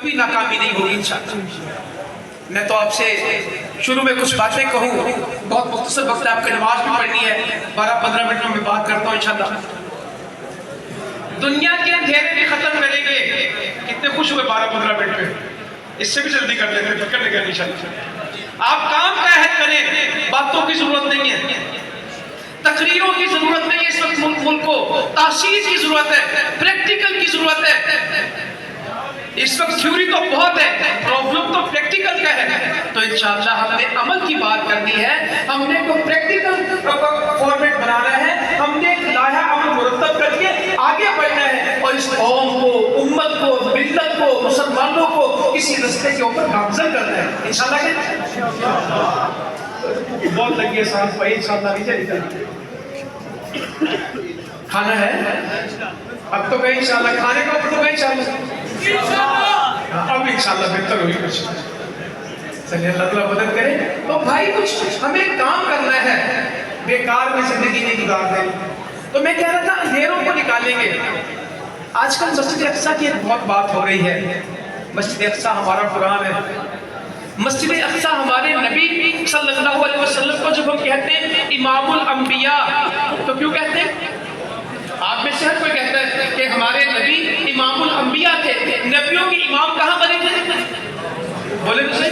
कभी नाकामी नहीं होगी इंशाअल्लाह। मैं तो आपसे शुरू में कुछ बातें कहूँ, बहुत मुख्तसर वक्त है, आपकी नमाज भी पढ़नी है, 12-15 मिनट में मैं बात करता हूँ इंशाअल्लाह। दुनिया के अंधेरे भी खत्म करेंगे। कितने खुश हुए 12-15 मिनट में, इससे भी जल्दी कर लेते हैं, कर लेंगे इंशाअल्लाह। आप काम का अहद करें, बातों की जरूरत नहीं है, तकरीरों की जरूरत नहीं है। इस वक्त मुल्क को तासीर की जरूरत है, प्रैक्टिकल की जरूरत है। इस वक्त थ्योरी तो बहुत है, प्रॉब्लम तो प्रैक्टिकल का है। तो इंशाअल्लाह हमने अमल की बात करनी है, हमने को प्रैक्टिकल फॉर्मेट बनाना है, हमने एक लाया अमल मुरतब करके आगे बढ़ना है और इस कौम को, उम्मत को, मिल्लत को, मुसलमानों को किसी रास्ते के ऊपर गामजन करना है इंशाअल्लाह। बहुत लगी है सांस भाई, इंशाअल्लाह नीचे निकल खाना है अब तो कहीं इंशाअल्लाह, खाने का तो कहीं इंशाअल्लाह, अब इंशाअल्लाह बेहतर होगी कुछ। चलिए अल्लाह ताला मदद करे। तो भाई कुछ हमें काम करना है, बेकार में जिंदगी नहीं गुजारनी। तो मैं कह रहा था अंधेरों को निकालेंगे। आजकल मस्जिद अक्सा की एक बहुत बात हो रही है। मस्जिद अक्सा हमारा कुरान है, मस्जिद अक्सा हमारे नबी सल्लल्लाहु अलैहि वसल्लम को जब हम कहते हैं इमामुल अंबिया, तो क्यों कहते हैं? आप में से हर कोई कहता है कि हमारे नबी इमामुल अंबिया थे। नबियों के इमाम कहाँ बने थे? बोले तो सही।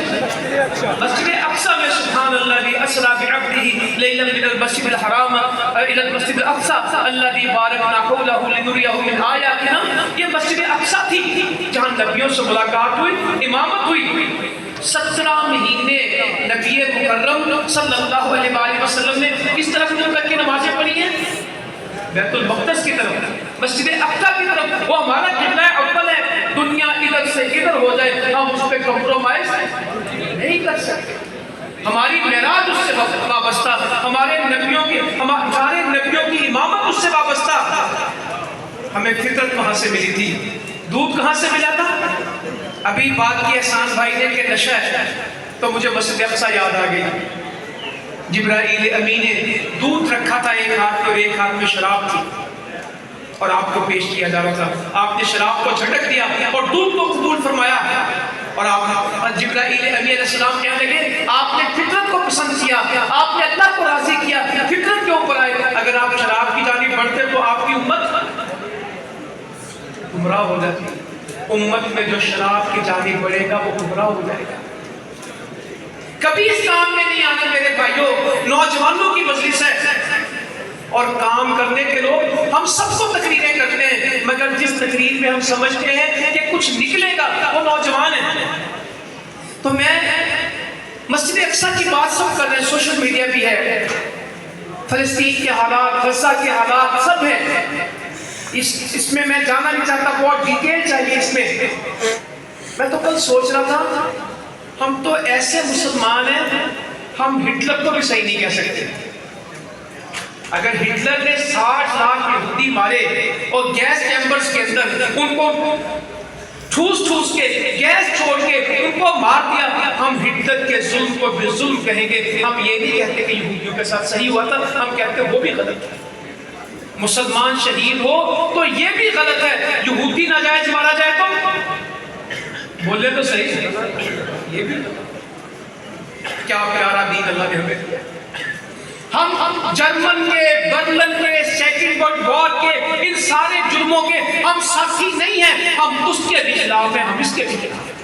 मस्जिद अक्सा में सुभान अल्लाह अस्रा बिअब्दिही लैलन मिनल मस्जिदिल हराम इलल मस्जिदिल अक्सा अल्लज़ी बारकना हौलहु लिनुरियहु मिन आयातिना। ये मस्जिद अक्सा थी जहाँ नबियों से मुलाकात हुई, इमामत हुई। 17 महीने नबी मुकर्रम सल्लल्लाहु अलैहि वसल्लम ने किस तरफ मुंह करके नमाजें पढ़ी हैं? बैतुल मक़दस की तरफ, मस्जिद अक्सा की तरफ। वो हमारा किबला अव्वल है। दुनिया इधर से इधर हो जाए, हम उस पर कॉम्प्रोमाइज नहीं कर सकते। हमारी मेराज उससे वाबस्ता, हमारे नबियों की इमामत उससे वाबस्ता। हमें फितरत कहाँ से मिली थी? दूध कहाँ से मिला था? अभी बात की एहसान भाई ने कि नशा है, तो मुझे मस्जिद अक्सा याद आ गई। जिब्राईल अमीन ने दूध रखा था एक हाथ में और एक हाथ में शराब थी, और आपको पेश किया जा रहा था। आपने शराब को झटक दिया और दूध को कबूल फरमाया। और आप जिब्राईल अमीन अलैहिस्सलाम कहने लगे आपने फितरत को पसंद किया, आपने अल्लाह को राजी किया, फितरत के ऊपर आए। अगर आप शराब की जानिब बढ़ते तो आपकी उम्मत गुमराह हो जाती। उम्मत में जो शराब की जानिब बढ़ेगा वो गुमराह हो जाएगा। कभी इस काम में नहीं आना मेरे भाइयों। नौजवानों की मजलिस है और काम करने के लोग, हम सबको तकरीरें करते हैं, मगर जिस तकरीर में हम समझते हैं कि कुछ निकलेगा वो नौजवान है। तो मैं मस्जिद अक्सा की बात सब कर रहे हैं, सोशल मीडिया भी है, फलस्तीन के हालात, गज़ा के हालात सब है। इसमें मैं जाना नहीं चाहता, बहुत डिटेल चाहिए इसमें। मैं तो कल सोच रहा था हम तो ऐसे मुसलमान हैं, हम हिटलर को भी सही नहीं कह सकते। अगर हिटलर ने 60 लाख यहूदी मारे और गैस चैम्बर्स के अंदर उनको ठूस के गैस छोड़ के उनको मार दिया, हम हिटलर के जुल्म को भी जुल्म कहेंगे। हम ये नहीं कहते कि यहूदियों के साथ सही हुआ था, हम कहते वो भी गलत है। मुसलमान शहीद हो तो ये भी गलत है, यहूदी नाजायज मारा जाए तो बोले तो सही, ये भी क्या प्यारा दीन अल्लाह ने हमें दिया। हम जर्मन के, बर्लिन के, सेकंड वर्ल्ड वॉर के, इन सारे जुर्मों के हम साथी नहीं हैं। हम उसके भी खिलाफ हैं, हम इसके भी खिलाफ हैं।